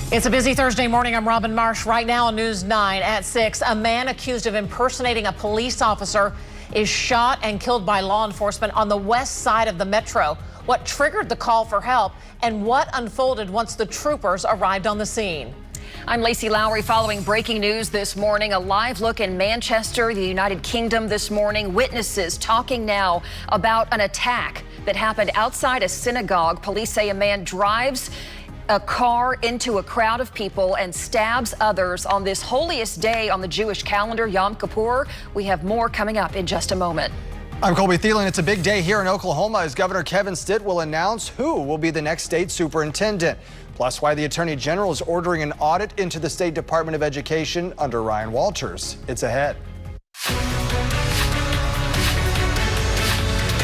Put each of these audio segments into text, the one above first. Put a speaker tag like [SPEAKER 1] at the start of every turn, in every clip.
[SPEAKER 1] It's a busy Thursday morning. I'm Robin Marsh. Right now on News 9 at 6, a man accused of impersonating a police officer is shot and killed by law enforcement on the west side of the metro. What triggered the call for help and what unfolded once the troopers arrived on the scene?
[SPEAKER 2] I'm Lacey Lowry following breaking news this morning. A live look in Manchester, the United Kingdom this morning. Witnesses talking now about an attack that happened outside a synagogue. Police say a man drives a car into a crowd of people and stabs others on this holiest day on the Jewish calendar, Yom Kippur. We have more coming up in just a moment.
[SPEAKER 3] I'm Colby Thielen. It's a big day here in Oklahoma as Governor Kevin Stitt will announce who will be the next state superintendent. Plus, why the Attorney General is ordering an audit into the State Department of Education under Ryan Walters. It's ahead.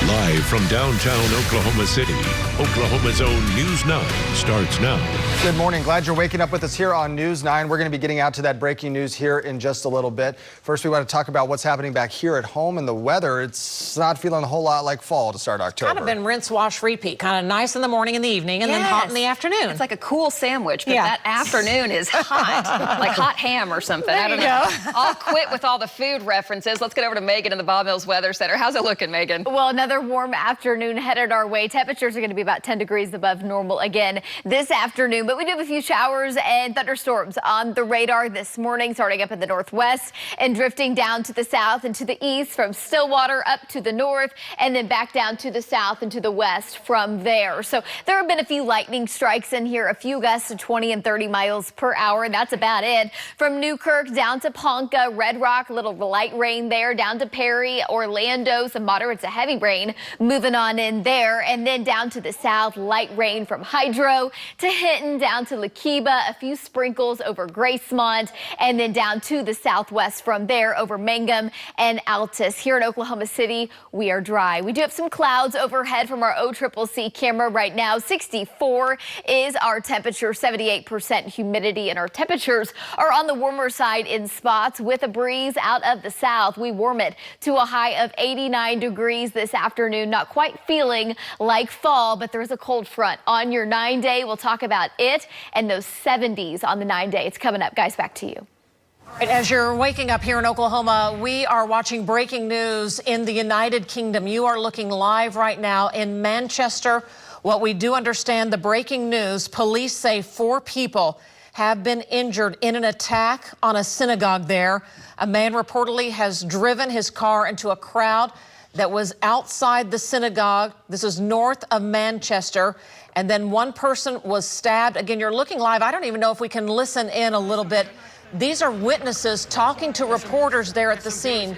[SPEAKER 4] Live from downtown Oklahoma City, Oklahoma's own News 9 starts now.
[SPEAKER 3] Good morning. Glad you're waking up with us here on News 9. We're going to be getting out to that breaking news here in just a little bit. First, we want to talk about what's happening back here at home and the weather. It's not feeling a whole lot like fall to start October.
[SPEAKER 1] Kind of been rinse, wash, repeat. Kind of nice in the morning and the evening and then hot in the afternoon.
[SPEAKER 2] It's like a cool sandwich, but that afternoon is hot, like hot ham or something. I don't know. I'll quit with all the food references. Let's get over to Megan in the Bob Mills Weather Center. How's it looking, Megan?
[SPEAKER 5] Well, another warm afternoon headed our way. Temperatures are going to be about 10 degrees above normal again this afternoon, but we do have a few showers and thunderstorms on the radar this morning, starting up in the northwest and drifting down to the south and to the east from Stillwater up to the north and then back down to the south and to the west from there. So there have been a few lightning strikes in here, a few gusts of 20 and 30 miles per hour. And that's about it. From Newkirk down to Ponca, Red Rock, a little light rain there, down to Perry, Orlando, some moderate to heavy rain moving on in there, and then down to the south, light rain from Hydro to Hinton, down to Lakiba, a few sprinkles over Gracemont, and then down to the southwest from there over Mangum and Altus. Here in Oklahoma City, we are dry. We do have some clouds overhead from our OCCC camera right now. 64 is our temperature, 78% humidity, and our temperatures are on the warmer side in spots with a breeze out of the south. We warm it to a high of 89 degrees this afternoon. Not quite feeling like fall, but there's a cold front on your 9-day. We'll talk about it and those 70s on the 9-day. It's coming up. Guys, back to you.
[SPEAKER 1] As you're waking up here in Oklahoma, we are watching breaking news in the United Kingdom. You are looking live right now in Manchester. What we do understand, the breaking news, police say 4 people have been injured in an attack on a synagogue there. A man reportedly has driven his car into a crowd that was outside the synagogue. This is north of Manchester. And then one person was stabbed. Again, you're looking live. I don't even know if we can listen in a little bit. These are witnesses talking to reporters there at the scene.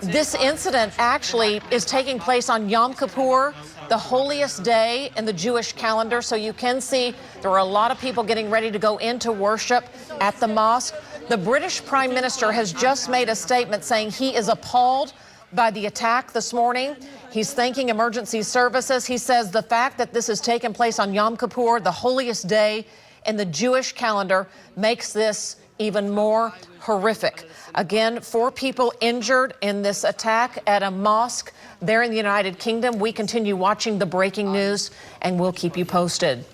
[SPEAKER 1] This incident actually is taking place on Yom Kippur, the holiest day in the Jewish calendar. So you can see there are a lot of people getting ready to go into worship at the mosque. The British Prime Minister has just made a statement saying he is appalled by the attack this morning. He's thanking emergency services. He says the fact that this has taken place on Yom Kippur, the holiest day in the Jewish calendar, makes this even more horrific. Again, 4 people injured in this attack at a mosque there in the United Kingdom. We continue watching the breaking news and we'll keep you posted.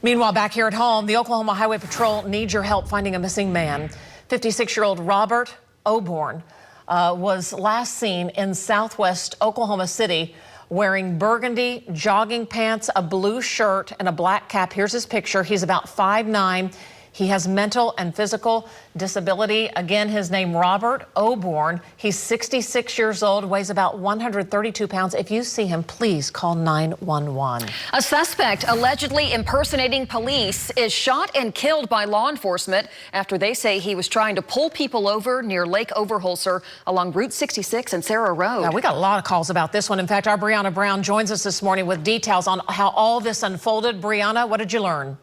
[SPEAKER 1] Meanwhile, back here at home, the Oklahoma Highway Patrol needs your help finding a missing man. 56-year-old Robert Oborn was last seen in southwest Oklahoma City wearing burgundy jogging pants, a blue shirt, and a black cap. Here's his picture. He's about 5'9". He has mental and physical disability. Again, his name, Robert Oborn. He's 66 years old, weighs about 132 pounds. If you see him, please call 911.
[SPEAKER 2] A suspect allegedly impersonating police is shot and killed by law enforcement after they say he was trying to pull people over near Lake Overholser along Route 66 and Sarah Road.
[SPEAKER 1] Now, we got a lot of calls about this one. In fact, our Brianna Brown joins us this morning with details on how all this unfolded. Brianna, what did you learn?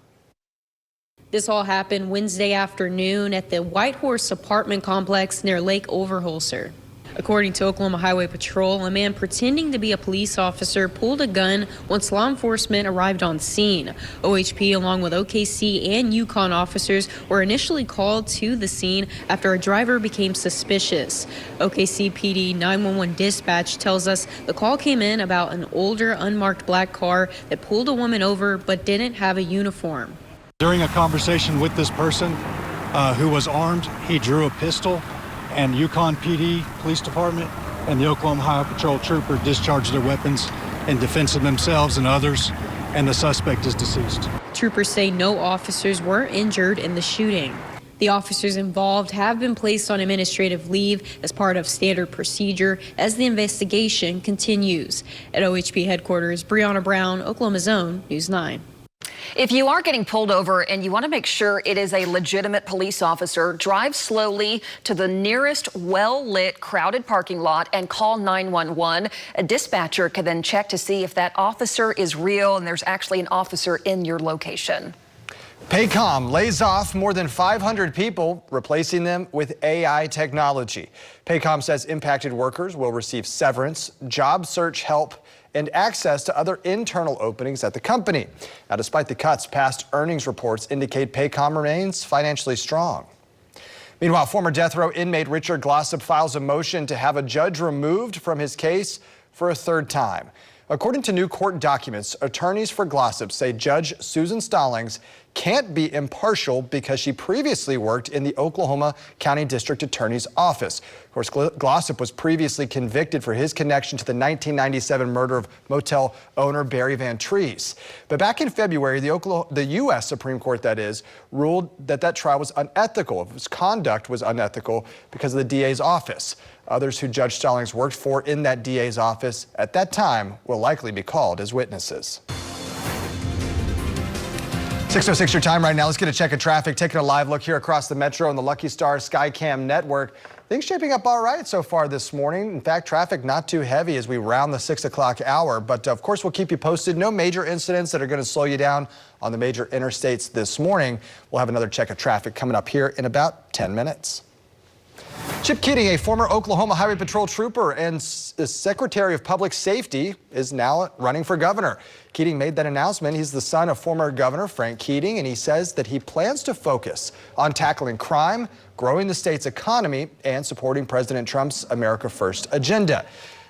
[SPEAKER 6] This all happened Wednesday afternoon at the White Horse apartment complex near Lake Overholser. According to Oklahoma Highway Patrol, a man pretending to be a police officer pulled a gun once law enforcement arrived on scene. OHP, along with OKC and Yukon officers, were initially called to the scene after a driver became suspicious. OKC PD 911 dispatch tells us the call came in about an older unmarked black car that pulled a woman over but didn't have a uniform.
[SPEAKER 7] During a conversation with this person who was armed, he drew a pistol, and Yukon PD Police Department and the Oklahoma Highway Patrol trooper discharged their weapons in defense of themselves and others, and the suspect is deceased.
[SPEAKER 6] Troopers say no officers were injured in the shooting. The officers involved have been placed on administrative leave as part of standard procedure as the investigation continues. At OHP headquarters, Brianna Brown, Oklahoma's Own News 9.
[SPEAKER 2] If you are getting pulled over and you want to make sure it is a legitimate police officer, drive slowly to the nearest well-lit, crowded parking lot and call 911. A dispatcher can then check to see if that officer is real and there's actually an officer in your location.
[SPEAKER 3] Paycom lays off more than 500 people, replacing them with AI technology. Paycom says impacted workers will receive severance, job search help, and access to other internal openings at the company. Now, despite the cuts, past earnings reports indicate Paycom remains financially strong. Meanwhile, former death row inmate Richard Glossip files a motion to have a judge removed from his case for a third time. According to new court documents, attorneys for Glossip say Judge Susan Stallings can't be impartial because she previously worked in the Oklahoma County District Attorney's Office. Of course, Glossip was previously convicted for his connection to the 1997 murder of motel owner Barry Van Treese. But back in February, the U.S. Supreme Court, that is, ruled that trial was unethical. His conduct was unethical because of the DA's office. Others who Judge Stallings worked for in that DA's office at that time will likely be called as witnesses. 6:06 your time right now. Let's get a check of traffic, taking a live look here across the metro on the Lucky Star Skycam network. Things shaping up all right so far this morning. In fact, traffic not too heavy as we round the 6 o'clock hour. But of course, we'll keep you posted. No major incidents that are going to slow you down on the major interstates this morning. We'll have another check of traffic coming up here in about 10 minutes. Chip Keating, a former Oklahoma Highway Patrol trooper and Secretary of Public Safety, is now running for governor. Keating made that announcement. He's the son of former Governor Frank Keating, and he says that he plans to focus on tackling crime, growing the state's economy, and supporting President Trump's America First agenda.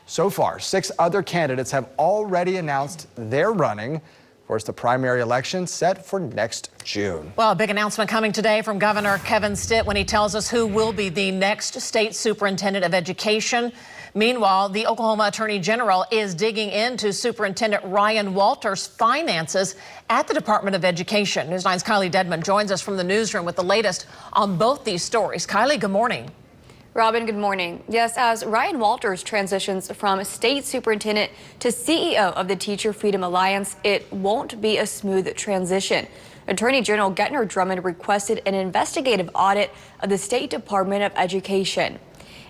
[SPEAKER 3] So far, 6 other candidates have already announced they're running. Of course, the primary election set for next June.
[SPEAKER 1] Well, a big announcement coming today from Governor Kevin Stitt when he tells us who will be the next state superintendent of education. Meanwhile, the Oklahoma Attorney General is digging into Superintendent Ryan Walters' finances at the Department of Education. News 9's Kylie Dedman joins us from the newsroom with the latest on both these stories. Kylie, good morning.
[SPEAKER 8] Robin, good morning. Yes, as Ryan Walters transitions from state superintendent to CEO of the Teacher Freedom Alliance, it won't be a smooth transition. Attorney General Getner Drummond requested an investigative audit of the State Department of Education.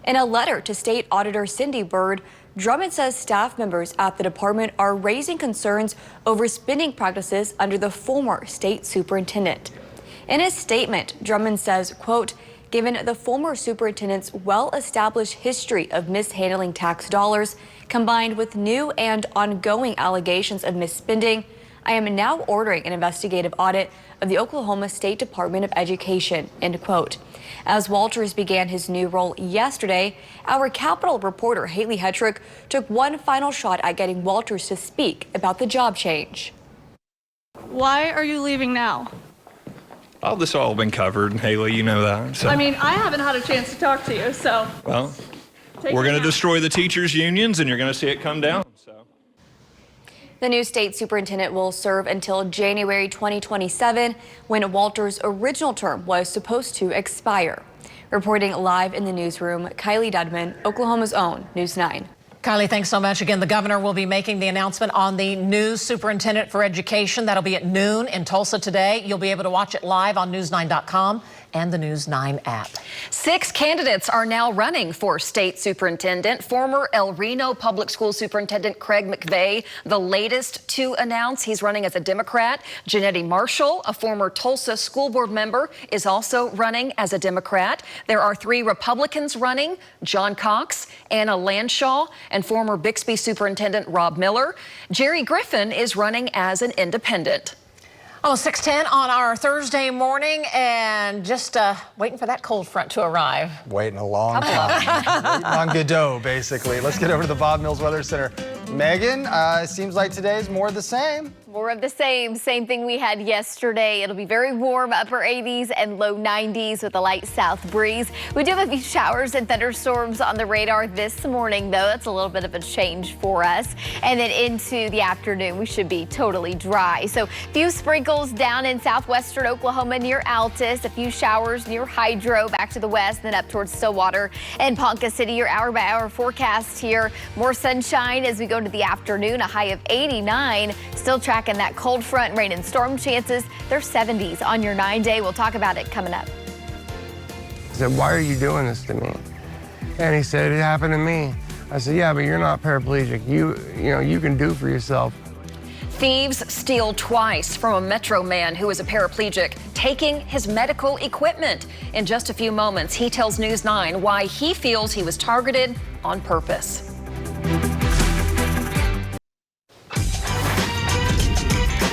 [SPEAKER 8] In a letter to State Auditor Cindy Byrd, Drummond says staff members at the department are raising concerns over spending practices under the former state superintendent. In his statement, Drummond says, quote, "Given the former superintendent's well-established history of mishandling tax dollars, combined with new and ongoing allegations of misspending, I am now ordering an investigative audit of the Oklahoma State Department of Education," end quote. As Walters began his new role yesterday, our Capitol reporter Haley Hetrick took one final shot at getting Walters to speak about the job change.
[SPEAKER 9] Why are you leaving now?
[SPEAKER 10] All this all been covered, Haley, you know that. So.
[SPEAKER 9] I mean, I haven't had a chance to talk to you, so.
[SPEAKER 10] Well, we're going to destroy the teachers' unions, and you're going to see it come down. So.
[SPEAKER 8] The new state superintendent will serve until January 2027, when Walters' original term was supposed to expire. Reporting live in the newsroom, Kylie Dedman, Oklahoma's Own News 9.
[SPEAKER 1] Kylie, thanks so much. Again, the governor will be making the announcement on the new superintendent for education. That'll be at noon in Tulsa today. You'll be able to watch it live on news9.com and the News 9 app.
[SPEAKER 2] 6 candidates are now running for state superintendent. Former El Reno Public School Superintendent Craig McVeigh, the latest to announce he's running as a Democrat. Janetti Marshall, a former Tulsa school board member, is also running as a Democrat. There are 3 Republicans running: John Cox, Anna Lanshaw, and former Bixby Superintendent Rob Miller. Jerry Griffin is running as an independent.
[SPEAKER 1] Almost 6:10 on our Thursday morning, and just waiting for that cold front to arrive.
[SPEAKER 3] Waiting a long time. Waiting on Godot, basically. Let's get over to the Bob Mills Weather Center. Megan, it seems like today's more of the same.
[SPEAKER 5] More of the same thing we had yesterday. It'll be very warm, upper 80s and low 90s with a light south breeze. We do have a few showers and thunderstorms on the radar this morning, though. That's a little bit of a change for us. And then into the afternoon, we should be totally dry. So a few sprinkles down in southwestern Oklahoma near Altus, a few showers near Hydro, back to the west, then up towards Stillwater and Ponca City. Your hour-by-hour forecast here. More sunshine as we go to the afternoon, a high of 89. Still tracking that cold front, rain and storm chances. They're 70s on your 9-day. We'll talk about it coming up.
[SPEAKER 11] I said, why are you doing this to me? And he said, it happened to me. I said, yeah, but you're not paraplegic. You know, you can do for yourself.
[SPEAKER 2] Thieves steal twice from a Metro man who is a paraplegic, taking his medical equipment. In just a few moments, he tells News 9 why he feels he was targeted on purpose.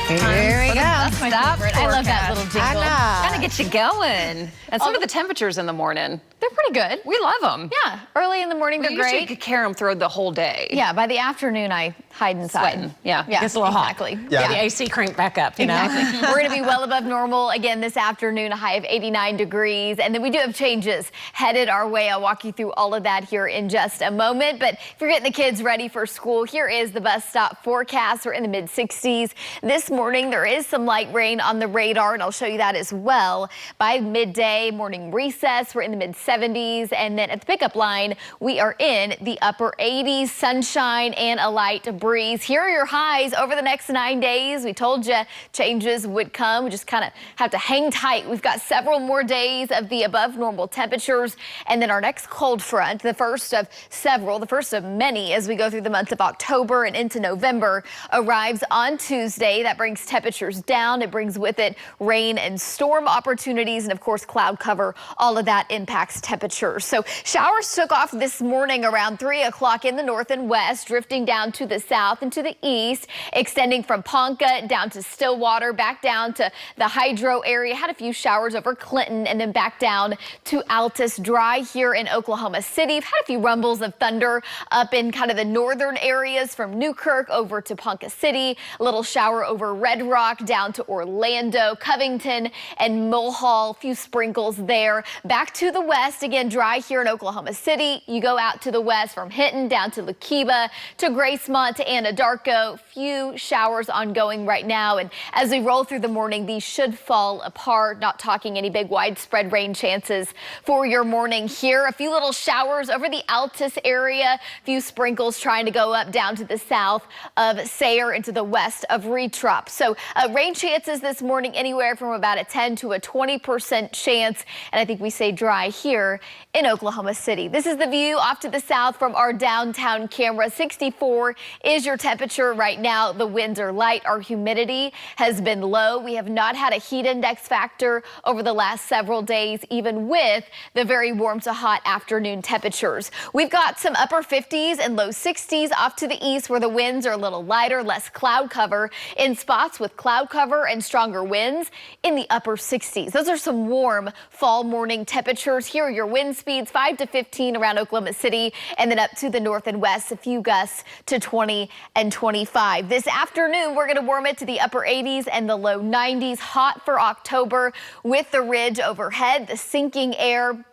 [SPEAKER 1] Here we go.
[SPEAKER 2] That's my favorite.
[SPEAKER 5] I love that little jingle.
[SPEAKER 2] Kind of gets you going. And so do the temperatures in the morning.
[SPEAKER 5] They're pretty good.
[SPEAKER 2] We love them.
[SPEAKER 5] Yeah, early in the morning, they're great.
[SPEAKER 2] You could carry them through the whole day.
[SPEAKER 5] Yeah, by the afternoon, I hide inside.
[SPEAKER 2] Sweating. Yeah.
[SPEAKER 5] Yeah,
[SPEAKER 1] Gets a little hot.
[SPEAKER 5] exactly.
[SPEAKER 1] Yeah. The AC cranked back up, you know?
[SPEAKER 5] Exactly. We're going to be well above normal again this afternoon, a high of 89 degrees. And then we do have changes headed our way. I'll walk you through all of that here in just a moment. But if you're getting the kids ready for school, here is the bus stop forecast. We're in the mid-60s. This morning, there is some light rain on the radar, and I'll show you that as well. By midday, morning recess, we're in the mid-70s. And then at the pickup line, we are in the upper 80s, sunshine and a light breeze. Here are your highs over the next 9 days. We told you changes would come. We just kind of have to hang tight. We've got several more days of the above normal temperatures. And then our next cold front, the first of several, the first of many as we go through the month of October and into November, arrives on Tuesday. That brings temperatures down. It brings with it rain and storm opportunities. And of course, cloud cover. All of that impacts temperatures. So showers took off this morning around 3 o'clock in the north and west, drifting down to the south and to the east, extending from Ponca down to Stillwater, back down to the Hydro area. Had a few showers over Clinton and then back down to Altus. Dry here in Oklahoma City. We've had a few rumbles of thunder up in kind of the northern areas from Newkirk over to Ponca City. A little shower over Red Rock down to Orlando, Covington and Mulhall. A few sprinkles there. Back to the west, again dry here in Oklahoma City. You go out to the west from Hinton down to Lakiba to Gracemont to Anadarko. Few showers ongoing right now. And as we roll through the morning, these should fall apart. Not talking any big widespread rain chances for your morning here. A few little showers over the Altus area. A few sprinkles trying to go up down to the south of Sayre into the west of Retrup. So rain chances this morning anywhere from about a 10 to a 20% chance. And I think we say dry here in Oklahoma City. This is the view off to the south from our downtown camera. 64 is your temperature right now. The winds are light. Our humidity has been low. We have not had a heat index factor over the last several days, even with the very warm to hot afternoon temperatures. We've got some upper 50s and low 60s off to the east where the winds are a little lighter, less cloud cover. In spots with cloud cover and stronger winds in the upper 60s. Those are some warm fall morning temperatures. Here are your wind speeds, 5 to 15 around Oklahoma City, and then up to the north and west, a few gusts to 20 and 25. This afternoon, we're going to warm it to the upper 80s and the low 90s. Hot for October with the ridge overhead, the sinking air.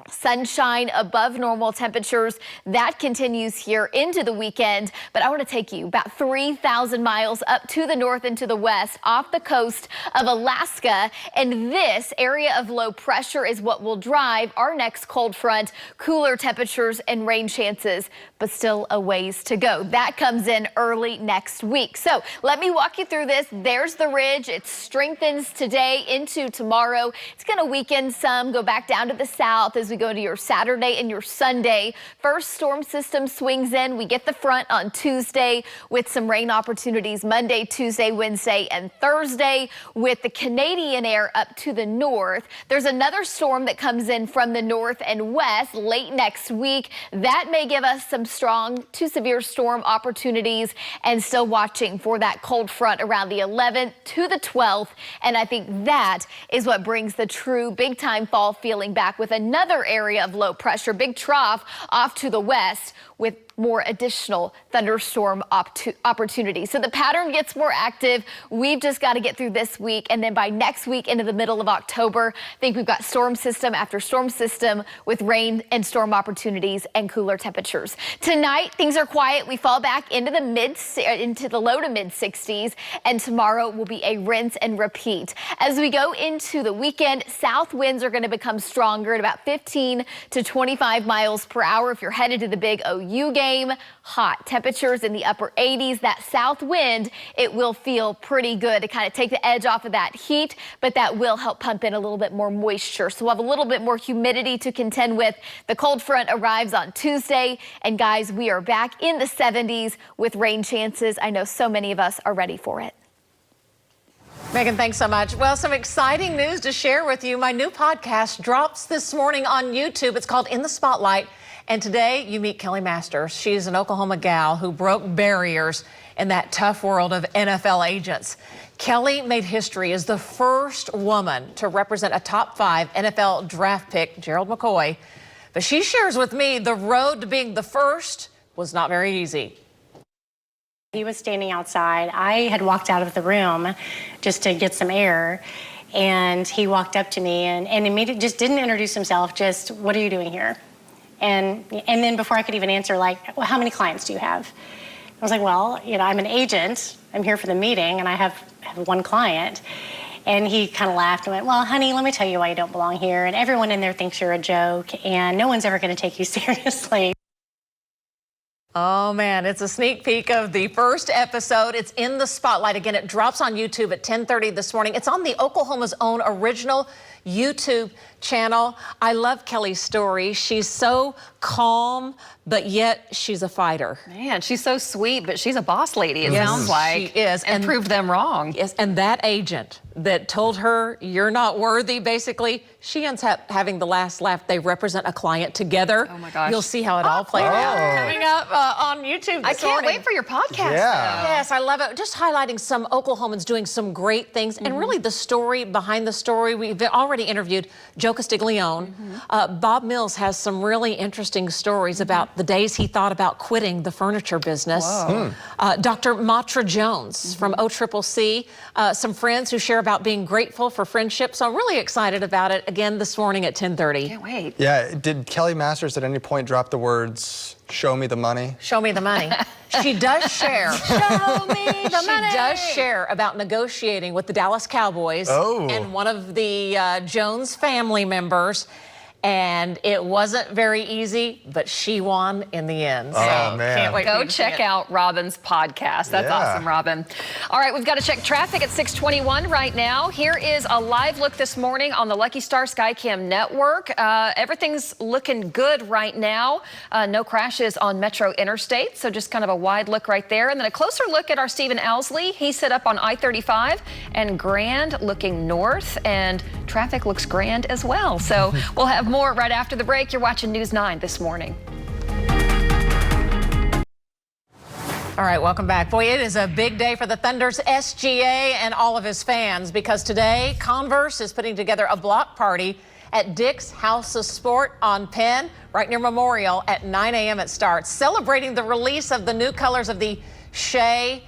[SPEAKER 5] Sunshine above normal temperatures. That continues here into the weekend. But I want to take you about 3,000 miles up to the north and to the west off the coast of Alaska. And this area of low pressure is what will drive our next cold front. Cooler temperatures and rain chances, but still a ways to go. That comes in early next week. So let me walk you through this. There's the ridge. It strengthens today into tomorrow. It's going to weaken some, go back down to the south as we go to your Saturday and your Sunday. First storm system swings in. We get the front on Tuesday with some rain opportunities Monday, Tuesday, Wednesday, and Thursday with the Canadian air up to the north. There's another storm that comes in from the north and west late next week. That may give us some strong to severe storm opportunities, and still watching for that cold front around the 11th to the 12th. And I think that is what brings the true big time fall feeling back with another area of low pressure, big trough off to the west with more additional thunderstorm opportunities. So the pattern gets more active. We've just got to get through this week, and then by next week into the middle of October, I think we've got storm system after storm system with rain and storm opportunities and cooler temperatures. Tonight, things are quiet. We fall back into the low to mid 60s, and tomorrow will be a rinse and repeat. As we go into the weekend, south winds are going to become stronger at about 15 to 25 miles per hour. If you're headed to the big OU game, hot temperatures in the upper 80s. That south wind, it will feel pretty good to kind of take the edge off of that heat, but that will help pump in a little bit more moisture. So we'll have a little bit more humidity to contend with. The cold front arrives on Tuesday, and guys, we are back in the 70s with rain chances. I know so many of us are ready for it.
[SPEAKER 1] Megan, thanks so much. Well, some exciting news to share with you. My new podcast drops this morning on YouTube. It's called In the Spotlight. And today you meet Kelly Masters. She's an Oklahoma gal who broke barriers in that tough world of NFL agents. Kelly made history as the first woman to represent a top 5 NFL draft pick, Gerald McCoy. But she shares with me the road to being the first was not very easy.
[SPEAKER 12] He was standing outside. I had walked out of the room just to get some air, and he walked up to me and immediately just didn't introduce himself, just, what are you doing here? And then before I could even answer, like, well, how many clients do you have? I was like, well, you know, I'm an agent. I'm here for the meeting, and I have one client. And he kind of laughed and went, well, honey, let me tell you why you don't belong here. And everyone in there thinks you're a joke, and no one's ever going to take you seriously.
[SPEAKER 1] Oh, man, it's a sneak peek of the first episode. It's In the Spotlight. Again, it drops on YouTube at 10:30 this morning. It's on the Oklahoma's own original YouTube channel. I love Kelly's story. She's so calm, but yet she's a fighter.
[SPEAKER 2] Man, she's so sweet, but she's a boss lady, it sounds like.
[SPEAKER 1] She is.
[SPEAKER 2] And proved them wrong.
[SPEAKER 1] Yes, and that agent that told her you're not worthy, basically, she ends up having the last laugh. They represent a client together.
[SPEAKER 2] Oh my gosh.
[SPEAKER 1] You'll see how it all played out coming up on YouTube
[SPEAKER 2] I
[SPEAKER 1] this
[SPEAKER 2] can't
[SPEAKER 1] morning.
[SPEAKER 2] wait for your podcast.
[SPEAKER 3] Yeah.
[SPEAKER 1] Yes, I love it. Just highlighting some Oklahomans doing some great things, and really the story behind the story. We've already interviewed Joe Castiglione. Bob Mills has some really interesting stories about the days he thought about quitting the furniture business. Dr. Matra Jones from OCCC, some friends who share about being grateful for friendship. So I'm really excited about it. Again, this morning at 10:30.
[SPEAKER 2] Can't wait.
[SPEAKER 3] Yeah, did Kelly Masters at any point drop the words, show me the money?
[SPEAKER 1] Show me the money. She does share.
[SPEAKER 5] Show me the money.
[SPEAKER 1] She does share about negotiating with the Dallas Cowboys and one of the Jones family members. And it wasn't very easy, but she won in the end. So
[SPEAKER 3] man.
[SPEAKER 1] can't wait.
[SPEAKER 2] Go check out Robin's podcast. That's awesome, Robin. All right, we've got to check traffic at 6:21 right now. Here is a live look this morning on the Lucky Star Skycam network. Everything's looking good right now. No crashes on Metro Interstate, so just kind of a wide look right there. And then a closer look at our Stephen Owsley. He's set up on I-35 and Grand looking north, and traffic looks grand as well. So we'll have more right after the break. You're watching News 9 this morning.
[SPEAKER 1] All right, welcome back. Boy, it is a big day for the Thunder's SGA and all of his fans, because today Converse is putting together a block party at Dick's House of Sport on Penn, right near Memorial. At 9 a.m. it starts, celebrating the release of the new colors of the Shea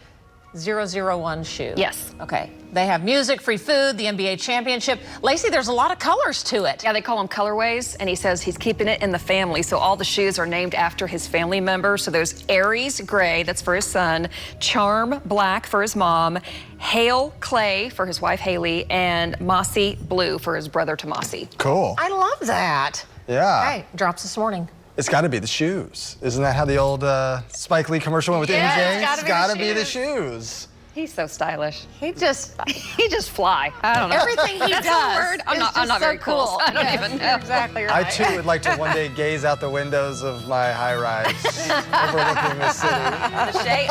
[SPEAKER 1] 001 shoe.
[SPEAKER 2] Yes.
[SPEAKER 1] Okay. They have music, free food, the NBA championship. Lacey, there's a lot of colors to it.
[SPEAKER 2] Yeah, they call them colorways, and he says he's keeping it in the family. So all the shoes are named after his family members. So there's Aries Gray, that's for his son, Charm Black for his mom, Hale Clay for his wife Haley, and Mossy Blue for his brother Tomasi.
[SPEAKER 3] Cool.
[SPEAKER 1] I love that.
[SPEAKER 3] Yeah.
[SPEAKER 1] Hey, drops this morning.
[SPEAKER 3] It's got to be the shoes. Isn't that how the old Spike Lee commercial went with MJ?
[SPEAKER 1] It's
[SPEAKER 3] gotta be the shoes.
[SPEAKER 2] He's so stylish.
[SPEAKER 1] He just
[SPEAKER 2] fly. I don't know.
[SPEAKER 1] everything he
[SPEAKER 2] That's
[SPEAKER 1] does.
[SPEAKER 2] a word. I'm
[SPEAKER 1] is
[SPEAKER 2] not
[SPEAKER 1] just
[SPEAKER 2] very
[SPEAKER 1] so
[SPEAKER 2] cool. I don't even know.
[SPEAKER 1] You're exactly right.
[SPEAKER 3] I too would like to one day gaze out the windows of my high rise overlooking the city.
[SPEAKER 2] The Shea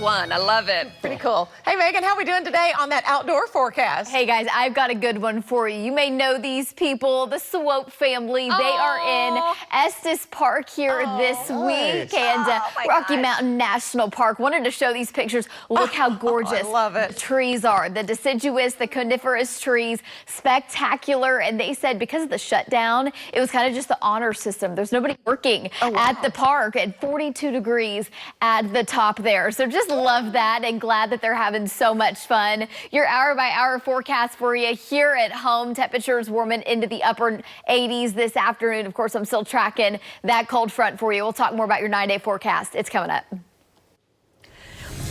[SPEAKER 2] 001. I love it.
[SPEAKER 1] Pretty cool. Hey, Megan, how are we doing today on that outdoor forecast?
[SPEAKER 5] Hey guys, I've got a good one for you. You may know these people, the Swope family. They are in Estes Park here this week, and Rocky Mountain National Park. Wanted to show these pictures. Look how gorgeous gorgeous
[SPEAKER 1] I love it.
[SPEAKER 5] the trees are. The deciduous, the coniferous trees, spectacular. And they said because of the shutdown, it was kind of just the honor system. There's nobody working at the park at 42 degrees at the top there. So just love that and glad that they're having so much fun. Your hour-by-hour forecast for you here at home. Temperatures warming into the upper 80s this afternoon. Of course, I'm still tracking that cold front for you. We'll talk more about your 9-day forecast. It's coming up.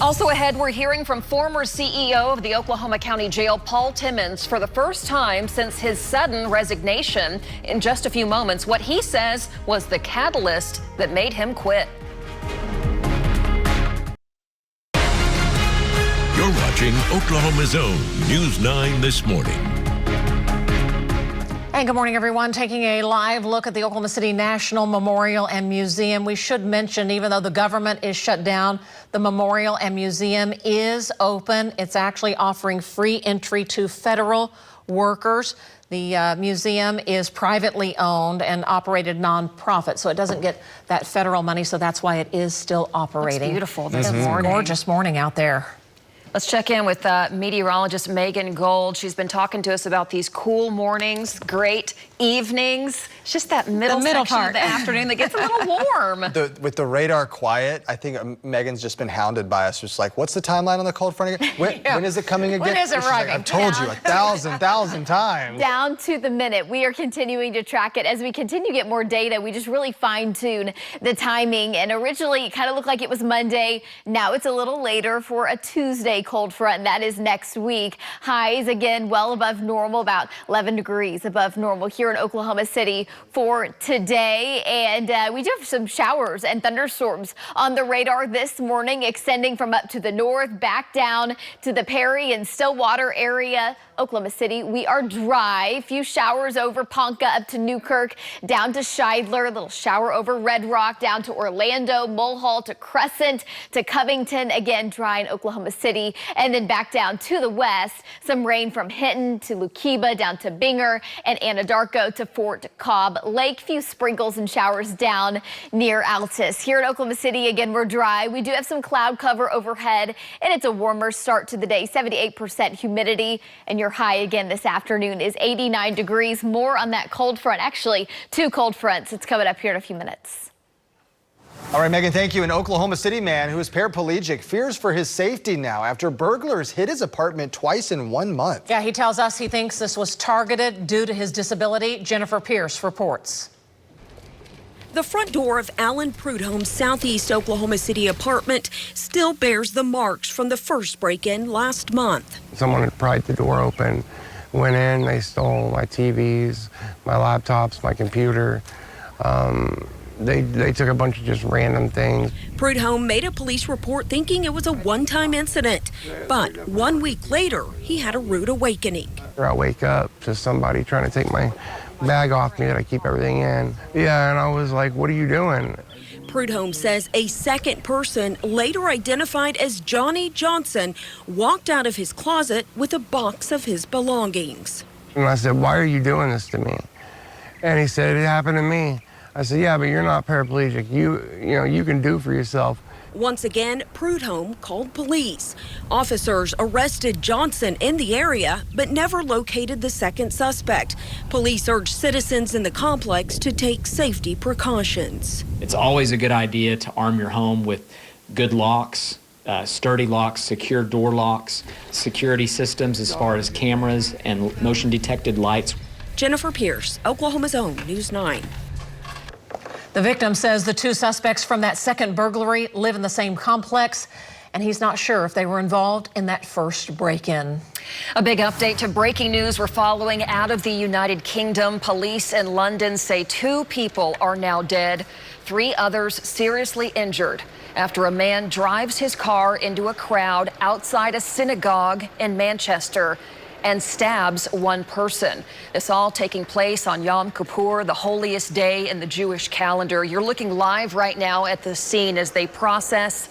[SPEAKER 2] Also ahead, we're hearing from former CEO of the Oklahoma County Jail, Paul Timmons, for the first time since his sudden resignation. In just a few moments, what he says was the catalyst that made him quit.
[SPEAKER 4] You're watching Oklahoma's own News 9 this morning.
[SPEAKER 1] And good morning, everyone. Taking a live look at the Oklahoma City National Memorial and Museum. We should mention, even though the government is shut down, the memorial and museum is open. It's actually offering free entry to federal workers. The museum is privately owned and operated nonprofit, so it doesn't get that federal money, so that's why it is still operating.
[SPEAKER 2] It's beautiful this morning.
[SPEAKER 1] Gorgeous morning out there.
[SPEAKER 2] Let's check in with meteorologist Megan Gold. She's been talking to us about these cool mornings, great evenings. It's just that middle section
[SPEAKER 1] part
[SPEAKER 2] of the afternoon that gets a little warm.
[SPEAKER 3] With the radar quiet, I think Megan's just been hounded by us. Just like, what's the timeline on the cold front again? When is it coming again?
[SPEAKER 1] When is it
[SPEAKER 3] She's like,
[SPEAKER 1] arriving?
[SPEAKER 3] I've told you 1,000 times.
[SPEAKER 5] Down to the minute. We are continuing to track it. As we continue to get more data, we just really fine-tune the timing. And originally, it kind of looked like it was Monday. Now it's a little later for a Tuesday cold front, and that is next week. Highs, again, well above normal, about 11 degrees above normal here in Oklahoma City for today. And we do have some showers and thunderstorms on the radar this morning, extending from up to the north, back down to the Perry and Stillwater area. Oklahoma City, we are dry. A few showers over Ponca up to Newkirk, down to Scheidler, a little shower over Red Rock, down to Orlando, Mulhall to Crescent to Covington. Again, dry in Oklahoma City. And then back down to the west, some rain from Hinton to Lukiba, down to Binger and Anadarko to Fort Cobb Lake. Few sprinkles and showers down near Altus. Here in Oklahoma City, again, we're dry. We do have some cloud cover overhead, and it's a warmer start to the day, 78% humidity. And your high again this afternoon is 89 degrees. More on that cold front, actually 2 cold fronts. It's coming up here in a few minutes.
[SPEAKER 3] All right, Megan, thank you. An Oklahoma City man who is paraplegic fears for his safety now after burglars hit his apartment twice in 1 month.
[SPEAKER 1] Yeah, he tells us he thinks this was targeted due to his disability. Jennifer Pierce reports.
[SPEAKER 13] The front door of Alan Prudhomme's Southeast Oklahoma City apartment still bears the marks from the first break-in last month.
[SPEAKER 11] Someone had pried the door open, went in, they stole my TVs, my laptops, my computer. They took a bunch of just random things.
[SPEAKER 13] Prudhomme made a police report thinking it was a one-time incident, but 1 week later, he had a rude awakening.
[SPEAKER 11] I wake up to somebody trying to take my bag off me that I keep everything in. Yeah, and I was like, what are you doing?
[SPEAKER 13] Prudhomme says a second person, later identified as Johnny Johnson, walked out of his closet with a box of his belongings.
[SPEAKER 11] And I said, why are you doing this to me? And he said, it happened to me. I said, yeah, but you're not paraplegic. You can do for yourself.
[SPEAKER 13] Once again, Prudhomme called police. Officers arrested Johnson in the area, but never located the second suspect. Police urged citizens in the complex to take safety precautions.
[SPEAKER 14] It's always a good idea to arm your home with good locks, sturdy locks, secure door locks, security systems as far as cameras and motion detected lights.
[SPEAKER 13] Jennifer Pierce, Oklahoma's own News 9.
[SPEAKER 1] The victim says the 2 suspects from that second burglary live in the same complex, and he's not sure if they were involved in that first break-in.
[SPEAKER 2] A big update to breaking news we're following out of the United Kingdom. Police in London say 2 people are now dead, 3 others seriously injured after a man drives his car into a crowd outside a synagogue in Manchester and stabs 1 person. This all taking place on Yom Kippur, the holiest day in the Jewish calendar. You're looking live right now at the scene as they process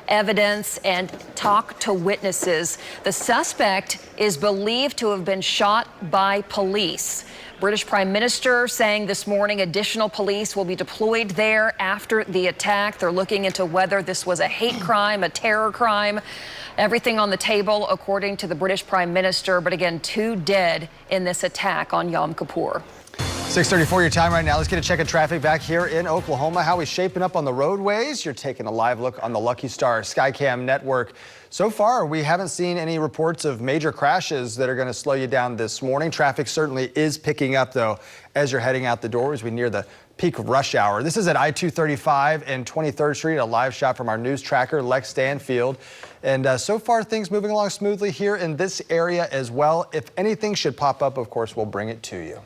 [SPEAKER 2] evidence and talk to witnesses. The suspect is believed to have been shot by police, British Prime Minister saying this morning additional police will be deployed there after the attack. They're looking into whether this was a hate crime, a terror crime. Everything on the table, according to the British Prime Minister. But again, 2 dead in this attack on Yom Kippur.
[SPEAKER 3] 6:34 your time right now. Let's get a check of traffic back here in Oklahoma. How are we shaping up on the roadways? You're taking a live look on the Lucky Star Skycam network. So far, we haven't seen any reports of major crashes that are going to slow you down this morning. Traffic certainly is picking up, though, as you're heading out the door as we near the peak rush hour. This is at I-235 and 23rd Street, a live shot from our news tracker, Lex Stanfield. And so far, things moving along smoothly here in this area as well. If anything should pop up, of course, we'll bring it to you.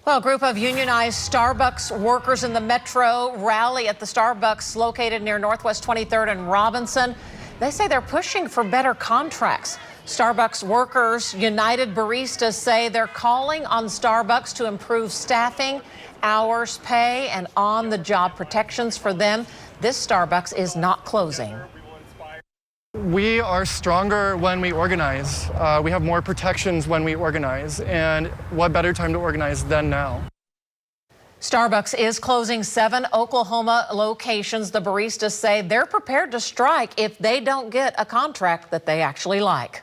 [SPEAKER 1] Well, a group of unionized Starbucks workers in the metro rally at the Starbucks located near Northwest 23rd and Robinson. They say they're pushing for better contracts. Starbucks workers, United Baristas, say they're calling on Starbucks to improve staffing, hours, pay, and on-the-job protections for them. This Starbucks is not closing.
[SPEAKER 15] We are stronger when we organize. We have more protections when we organize. And what better time to organize than now?
[SPEAKER 1] Starbucks is closing 7 Oklahoma locations. The baristas say they're prepared to strike if they don't get a contract that they actually like.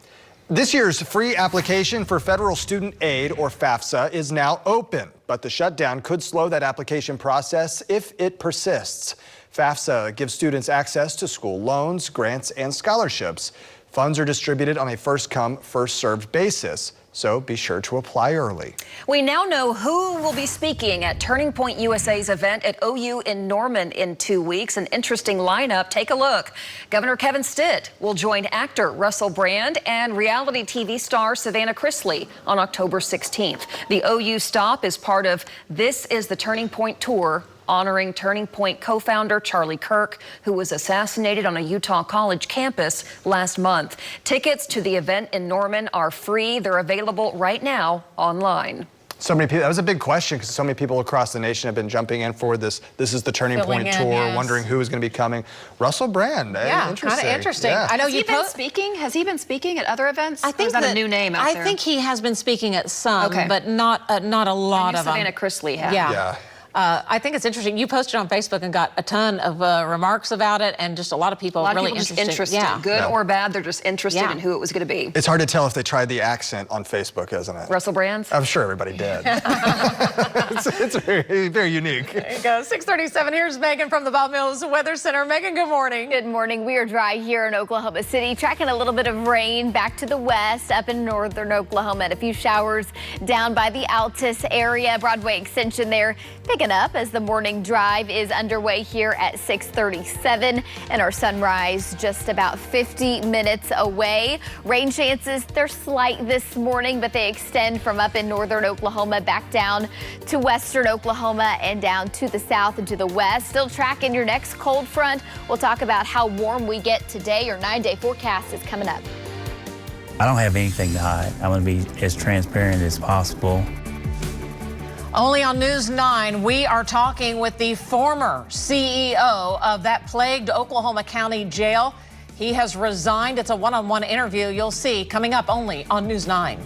[SPEAKER 3] This year's free application for federal student aid, or FAFSA, is now open, but the shutdown could slow that application process if it persists. FAFSA gives students access to school loans, grants, and scholarships. Funds are distributed on a first-come, first-served basis, so be sure to apply early.
[SPEAKER 2] We now know who will be speaking at Turning Point USA's event at OU in Norman in 2 weeks. An interesting lineup. Take a look. Governor Kevin Stitt will join actor Russell Brand and reality TV star Savannah Chrisley on October 16th. The OU stop is part of This is the Turning Point tour, honoring Turning Point co-founder Charlie Kirk, who was assassinated on a Utah college campus last month. Tickets to the event in Norman are free. They're available right now online.
[SPEAKER 3] So many people, that was a big question because so many people across the nation have been jumping in for this. This is the Turning Point tour, yes, wondering who is going to be coming. Russell Brand,
[SPEAKER 1] yeah,
[SPEAKER 3] interesting.
[SPEAKER 1] Kind of interesting.
[SPEAKER 3] Yeah.
[SPEAKER 1] I know
[SPEAKER 2] Has he been speaking? Has he been speaking at other events? I think that a new name out there.
[SPEAKER 1] I think he has been speaking at some, but not a lot of them.
[SPEAKER 2] Savannah Chrisley has.
[SPEAKER 1] Yeah. I think it's interesting. You posted on Facebook and got a ton of remarks about it, and just a lot of people really interested.
[SPEAKER 2] Yeah. Good or bad, they're just interested in who it was going to be.
[SPEAKER 3] It's hard to tell if they tried the accent on Facebook, isn't it?
[SPEAKER 2] Russell Brand?
[SPEAKER 3] I'm sure everybody did. it's very, very unique.
[SPEAKER 1] There you go. 6:37. Here's Megan from the Bob Mills Weather Center. Megan, good morning.
[SPEAKER 5] Good morning. We are dry here in Oklahoma City, tracking a little bit of rain back to the west up in northern Oklahoma, and a few showers down by the Altus area. Broadway Extension there picking up as the morning drive is underway here at 6:37, and our sunrise just about 50 minutes away. Rain chances, they're slight this morning, but they extend from up in northern Oklahoma back down to western Oklahoma and down to the south and to the west. Still tracking your next cold front. We'll talk about how warm we get today. Your 9-day forecast is coming up.
[SPEAKER 16] I don't have anything to hide. I'm going to be as transparent as possible.
[SPEAKER 1] Only on News 9, we are talking with the former CEO of that plagued Oklahoma County jail. He has resigned. It's a one-on-one interview you'll see coming up only on News 9.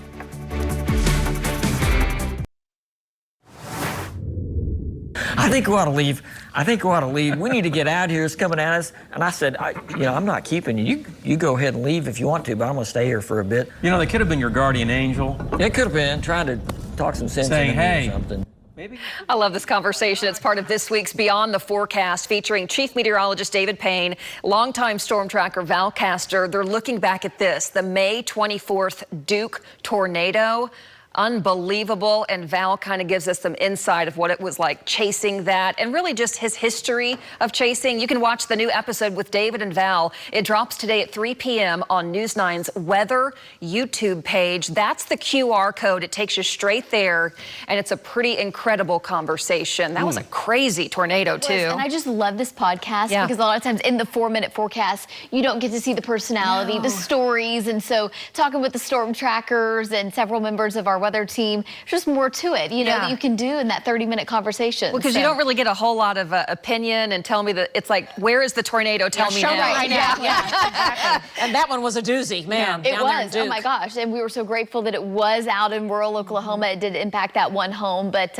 [SPEAKER 17] I think we ought to leave. I think we ought to leave. We need to get out here. It's coming at us. And I said, I'm not keeping you. You go ahead and leave if you want to, but I'm going to stay here for a bit.
[SPEAKER 18] You know, they could have been your guardian angel.
[SPEAKER 17] It could have been trying to talk some sense
[SPEAKER 18] saying,
[SPEAKER 17] into
[SPEAKER 18] hey,
[SPEAKER 17] or something.
[SPEAKER 2] I love this conversation. It's part of this week's Beyond the Forecast, featuring Chief Meteorologist David Payne, longtime storm tracker Val Castor. They're looking back at this, the May 24th Duke tornado. Unbelievable. And Val kind of gives us some insight of what it was like chasing that, and really just his history of chasing. You can watch the new episode with David and Val. It drops today at 3 p.m. on News 9's Weather YouTube page. That's the QR code. It takes you straight there, and it's a pretty incredible conversation. That was a crazy tornado, too.
[SPEAKER 5] And I just love this podcast because a lot of times in the 4-minute forecast, you don't get to see the personality, the stories. And so talking with the storm trackers and several members of our weather team, just more to it, you know, that you can do in that 30-minute conversation.
[SPEAKER 2] Well, because you don't really get a whole lot of opinion and tell me that it's like, where is the tornado? Tell me now.
[SPEAKER 1] Right now. Yeah, exactly. And that one was a doozy, man.
[SPEAKER 5] It was. Oh my gosh. And we were so grateful that it was out in rural Oklahoma. It did impact that one home, but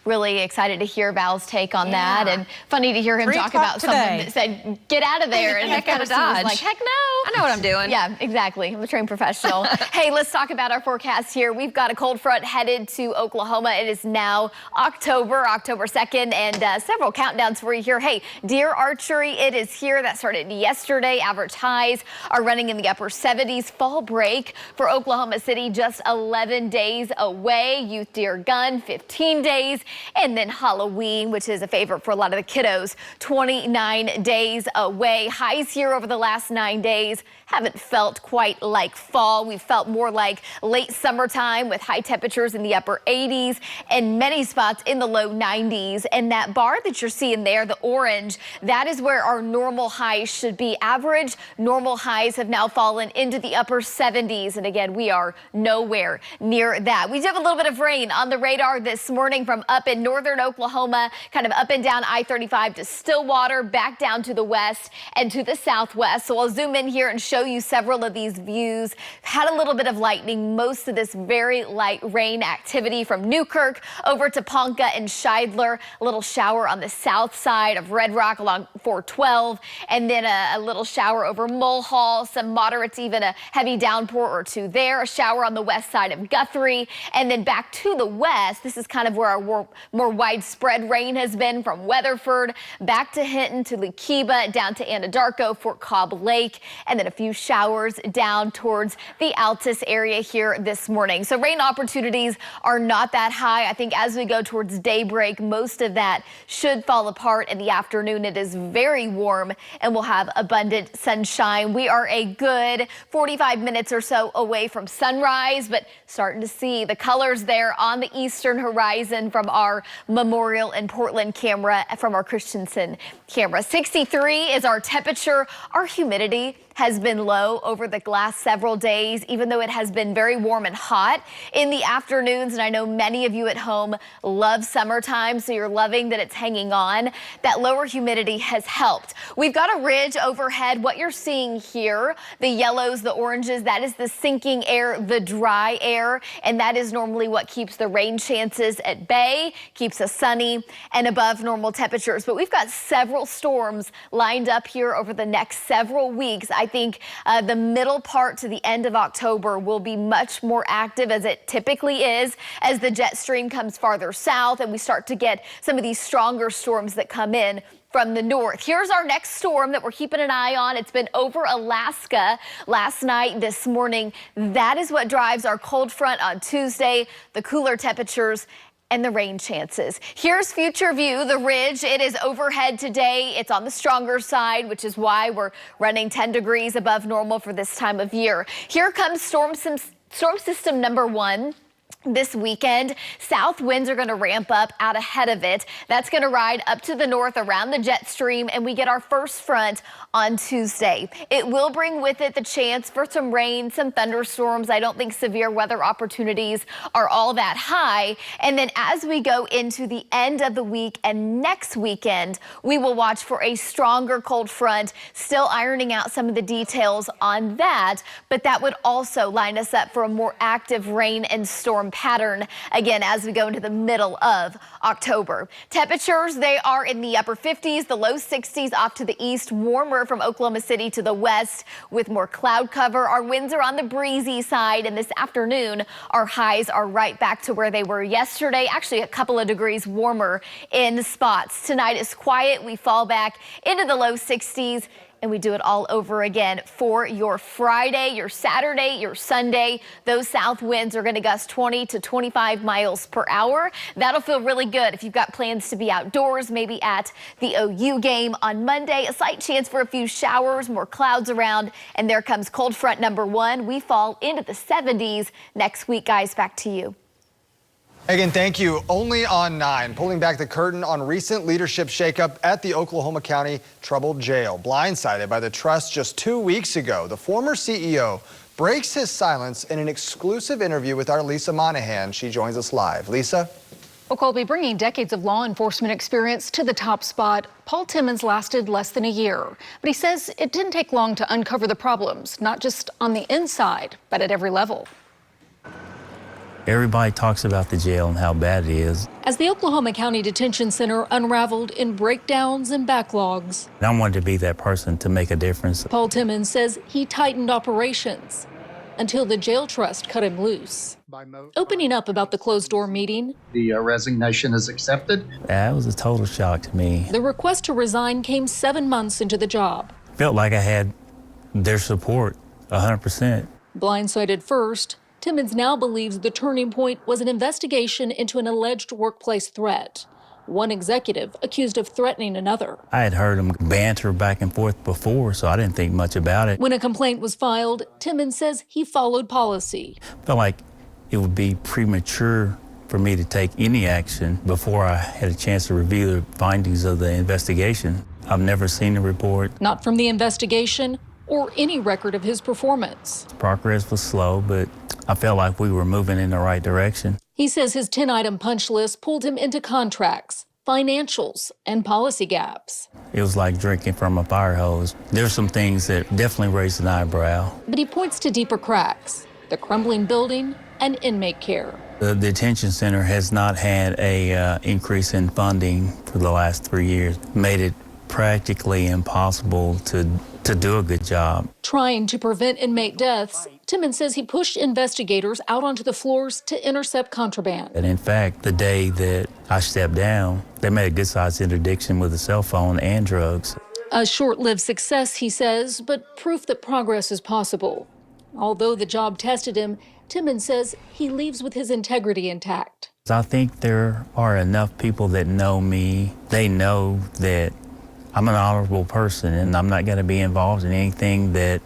[SPEAKER 5] really excited to hear Val's take on that. And funny to hear him talk about someone that said, get out of there. And that kind of was like, heck no.
[SPEAKER 2] I know what I'm doing.
[SPEAKER 5] Yeah, exactly. I'm a trained professional. Hey, let's talk about our forecast here. We've got a cold front headed to Oklahoma. It is now October 2nd, and several countdowns for you here. Hey, deer archery, it is here. That started yesterday. Average highs are running in the upper 70s. Fall break for Oklahoma City just 11 days away. Youth deer gun, 15 days. And then Halloween, which is a favorite for a lot of the kiddos, 29 days away. Highs here over the last 9 days haven't felt quite like fall. We've felt more like late summertime with high temperatures in the upper 80s and many spots in the low 90s. And that bar that you're seeing there, the orange, that is where our normal highs should be. Average normal highs have now fallen into the upper 70s. And again, we are nowhere near that. We do have a little bit of rain on the radar this morning from up in northern Oklahoma, kind of up and down I-35 to Stillwater, back down to the west and to the southwest. So I'll zoom in here and show you several of these views. Had a little bit of lightning, most of this very light rain activity from Newkirk over to Ponca and Scheidler. A little shower on the south side of Red Rock along 412, and then a little shower over Mulhall, some moderates, even a heavy downpour or two there. A shower on the west side of Guthrie, and then back to the west. This is kind of where our more widespread rain has been, from Weatherford back to Hinton to Leakeba, down to Anadarko, Fort Cobb Lake, and then a few showers down towards the Altus area here this morning. So rain opportunities are not that high. I think as we go towards daybreak, most of that should fall apart in the afternoon. It is very warm and we'll have abundant sunshine. We are a good 45 minutes or so away from sunrise, but starting to see the colors there on the eastern horizon from our Memorial and Portland camera, from our Christensen camera. 63 is our temperature. Our humidity has been low over the last several days, even though it has been very warm and hot in the afternoons. And I know many of you at home love summertime, so you're loving that it's hanging on. That lower humidity has helped. We've got a ridge overhead. What you're seeing here, the yellows, the oranges, that is the sinking air, the dry air, and that is normally what keeps the rain chances at bay, keeps us sunny and above normal temperatures. But we've got several storms lined up here over the next several weeks. I think the middle part to the end of October will be much more active, as it typically is, as the jet stream comes farther south and we start to get some of these stronger storms that come in from the north. Here's our next storm that we're keeping an eye on. It's been over Alaska last night, this morning. That is what drives our cold front on Tuesday, the cooler temperatures and the rain chances. Here's future view, the ridge. It is overhead today. It's on the stronger side, which is why we're running 10 degrees above normal for this time of year. Here comes storm system number 1. This weekend, south winds are going to ramp up out ahead of it. That's going to ride up to the north around the jet stream, and we get our first front on Tuesday. It will bring with it the chance for some rain, some thunderstorms. I don't think severe weather opportunities are all that high. And then as we go into the end of the week and next weekend, we will watch for a stronger cold front, still ironing out some of the details on that. But that would also line us up for a more active rain and storm pattern again as we go into the middle of October. Temperatures, they are in the upper 50s, the low 60s off to the east, warmer from Oklahoma City to the west with more cloud cover. Our winds are on the breezy side, and this afternoon our highs are right back to where they were yesterday, actually a couple of degrees warmer in spots. Tonight is quiet. We fall back into the low 60s. And we do it all over again for your Friday, your Saturday, your Sunday. Those south winds are going to gust 20 to 25 miles per hour. That'll feel really good if you've got plans to be outdoors, maybe at the OU game on Monday. A slight chance for a few showers, more clouds around, and there comes cold front number 1. We fall into the 70s next week, guys. Back to you.
[SPEAKER 3] Again, thank you. Only on 9, pulling back the curtain on recent leadership shakeup at the Oklahoma County Troubled Jail. Blindsided by the trust just 2 weeks ago, the former CEO breaks his silence in an exclusive interview with our Lisa Monahan. She joins us live. Lisa?
[SPEAKER 19] Well, Colby, bringing decades of law enforcement experience to the top spot, Paul Timmons lasted less than a year. But he says it didn't take long to uncover the problems, not just on the inside, but at every level.
[SPEAKER 16] Everybody talks about the jail and how bad it is.
[SPEAKER 19] As the Oklahoma County Detention Center unraveled in breakdowns and backlogs,
[SPEAKER 16] And I wanted to be that person to make a difference.
[SPEAKER 19] Paul Timmons says he tightened operations until the jail trust cut him loose. Opening up about the closed-door meeting,
[SPEAKER 20] The resignation is accepted.
[SPEAKER 16] That was a total shock to me.
[SPEAKER 19] the request to resign came 7 months into the job.
[SPEAKER 16] Felt like I had their support 100%.
[SPEAKER 19] Blindsided first, Timmons now believes the turning point was an investigation into an alleged workplace threat. One executive accused of threatening another.
[SPEAKER 16] I had heard them banter back and forth before, so I didn't think much about it.
[SPEAKER 19] When a complaint was filed, Timmons says he followed policy.
[SPEAKER 16] Felt like it would be premature for me to take any action before I had a chance to review the findings of the investigation. I've never seen the report.
[SPEAKER 19] Not from the investigation or any record of his performance.
[SPEAKER 16] Progress was slow, but I felt like we were moving in the right direction.
[SPEAKER 19] He says his 10-item punch list pulled him into contracts, financials, and policy gaps.
[SPEAKER 16] It was like drinking from a fire hose. There's some things that definitely raised an eyebrow.
[SPEAKER 19] But he points to deeper cracks, the crumbling building and inmate care.
[SPEAKER 16] The detention center has not had a increase in funding for the last 3 years. Made it practically impossible to do a good job.
[SPEAKER 19] Trying to prevent inmate deaths, Timmons says he pushed investigators out onto the floors to intercept contraband.
[SPEAKER 16] And in fact, the day that I stepped down, they made a good-sized interdiction with a cell phone and drugs.
[SPEAKER 19] A short-lived success, he says, but proof that progress is possible. Although the job tested him, Timmons says he leaves with his integrity intact.
[SPEAKER 16] I think there are enough people that know me. They know that I'm an honorable person and I'm not going to be involved in anything that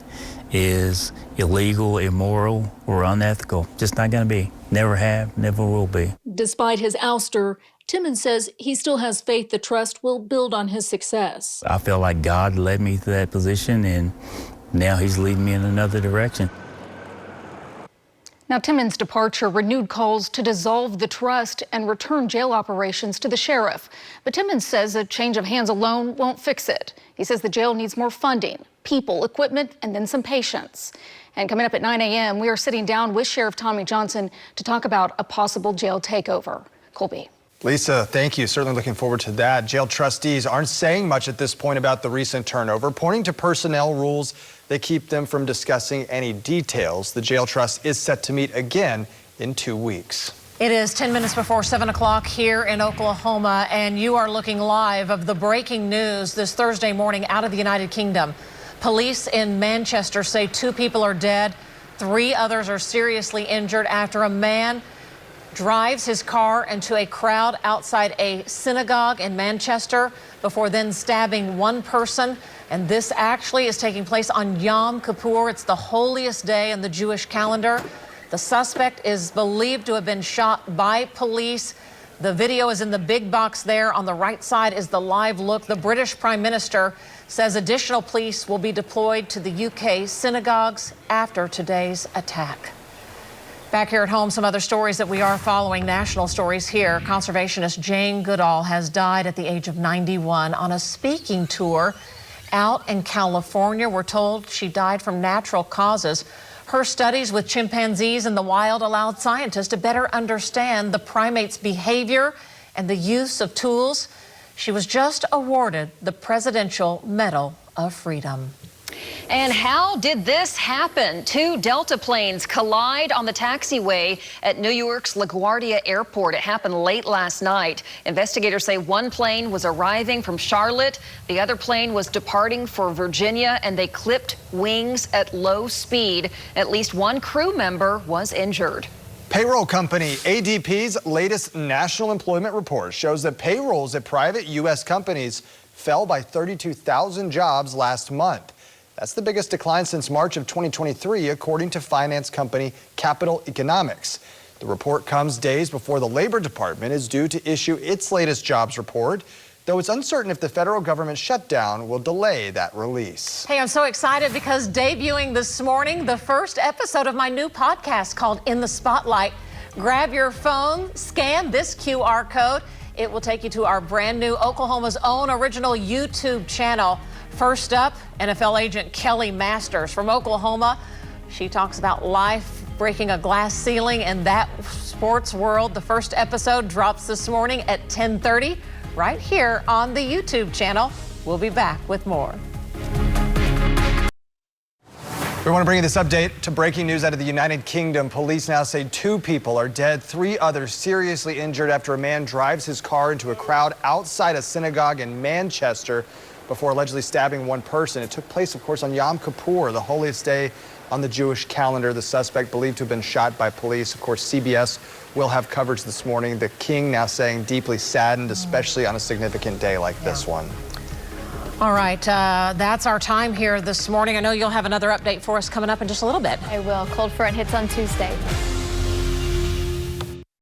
[SPEAKER 16] is illegal, immoral, or unethical. Just not going to be. Never have, never will be.
[SPEAKER 19] Despite his ouster, Timmons says he still has faith the trust will build on his success.
[SPEAKER 16] I feel like God led me to that position and now he's leading me in another direction.
[SPEAKER 19] Now, Timmons' departure renewed calls to dissolve the trust and return jail operations to the sheriff. But Timmons says a change of hands alone won't fix it. He says the jail needs more funding, people, equipment, and then some patience. And coming up at 9 a.m., we are sitting down with Sheriff Tommy Johnson to talk about a possible jail takeover. Colby.
[SPEAKER 3] Lisa, thank you. Certainly looking forward to that. Jail trustees aren't saying much at this point about the recent turnover, pointing to personnel rules that keep them from discussing any details. The jail trust is set to meet again in 2 weeks.
[SPEAKER 1] It is 10 minutes before 7 o'clock here in Oklahoma, and you are looking live of the breaking news this Thursday morning out of the United Kingdom. Police in Manchester say 2 people are dead, 3 others are seriously injured after a man drives his car into a crowd outside a synagogue in Manchester before then stabbing one person. And this actually is taking place on Yom Kippur. It's the holiest day in the Jewish calendar. The suspect is believed to have been shot by police. The video is in the big box there. On the right side is the live look. The British Prime Minister says additional police will be deployed to the UK synagogues after today's attack. Back here at home, some other stories that we are following, national stories here. Conservationist Jane Goodall has died at the age of 91 on a speaking tour out in California. We're told she died from natural causes. Her studies with chimpanzees in the wild allowed scientists to better understand the primates' behavior and the use of tools. She was just awarded the Presidential Medal of Freedom.
[SPEAKER 2] And how did this happen? 2 Delta planes collide on the taxiway at New York's LaGuardia Airport. It happened late last night. Investigators say one plane was arriving from Charlotte. The other plane was departing for Virginia, and they clipped wings at low speed. At least one crew member was injured.
[SPEAKER 3] Payroll company ADP's latest national employment report shows that payrolls at private U.S. companies fell by 32,000 jobs last month. That's the biggest decline since March of 2023, according to finance company Capital Economics. The report comes days before the Labor Department is due to issue its latest jobs report. though it's uncertain if the federal government shutdown will delay that release.
[SPEAKER 1] Hey, I'm so excited because debuting this morning, the first episode of my new podcast called In the Spotlight. Grab your phone, scan this QR code. It will take you to our brand new Oklahoma's own original YouTube channel. First up, NFL agent Kelly Masters from Oklahoma. She talks about life breaking a glass ceiling in that sports world. The first episode drops this morning at 10:30 right here on the YouTube channel. We'll be back with more.
[SPEAKER 3] We want to bring you this update to breaking news out of the United Kingdom. Police now say 2 people are dead, 3 others seriously injured after a man drives his car into a crowd outside a synagogue in Manchester before allegedly stabbing one person. It took place, of course, on Yom Kippur, the holiest day on the Jewish calendar. The suspect believed to have been shot by police. Of course, CBS will have coverage this morning. The king now saying deeply saddened, especially on a significant day like this one.
[SPEAKER 1] All right, that's our time here this morning. I know you'll have another update for us coming up in just a little bit.
[SPEAKER 5] I will. Cold front hits on Tuesday.